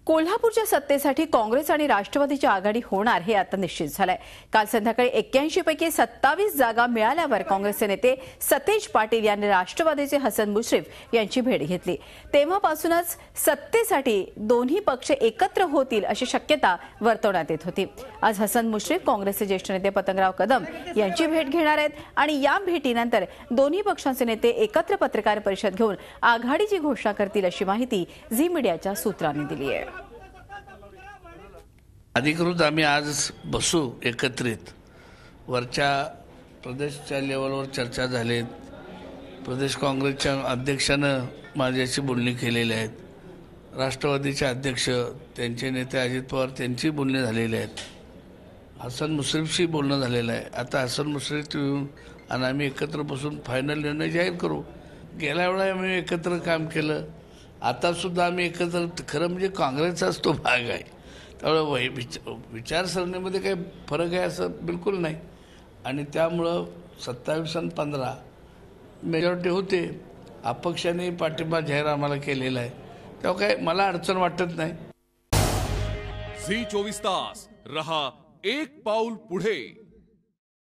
कोल्हापूरच्या सत्तेसाठी काँग्रेस आणि राष्ट्रवादीची आघाडी होणार हे आता निश्चित झालंय। काल संध्याकाळी 81 पैकी 27 जागा मिळाल्यावर काँग्रेसचे नेते सतेज पाटील यांनी राष्ट्रवादीचे हसन मुश्रीफ यांची भेट घेतली। तेव्हापासूनच सत्तेसाठी दोन्ही पक्ष एकत्र होतील अशी शक्यता वर्तवण्यात येत होती। आज हसन मुश्रीफ काँग्रेसचे ज्येष्ठ नेते पतंगराव कदम यांची भेट घेणार आहेत आणि या भेटीनंतर दोन्ही पक्षांचे नेते एकत्र पत्रकार परिषद घेऊन आघाडीची घोषणा करतील अशी माहिती झी मीडियाच्या सूत्रांनी दिली आहे। अधिकृत आम्ही आज बसू एकत्रित। वरच्या प्रदेशच्या लेवलवर चर्चा झाली। प्रदेश काँग्रेसच्या अध्यक्षानं माझ्याशी बोलणी केलेली आहेत। राष्ट्रवादीचे अध्यक्ष त्यांचे नेते अजित पवार त्यांची बोलणी झालेली आहेत। हसन मुश्रीफशी बोलणं झालेलं आहे। आता हसन मुश्रीफ येऊन आणि आम्ही एकत्र बसून फायनल निर्णय जाहीर करू। गेल्या वेळा आम्ही एकत्र काम केलं, आता सुद्धा आम्ही एकत्र। खरं म्हणजे काँग्रेसचाच तो भाग आहे, त्यामुळे विचारसरणीमध्ये काही फरक आहे असं बिलकुल नाही। आणि त्यामुळं 27 आणि 15 मेजॉरिटी होते। अपक्षाने पाठिंबा जाहीर आम्हाला केलेला आहे, तेव्हा काय मला अडचण वाटत नाही। झी 24 तास रहा एक पाऊल पुढे।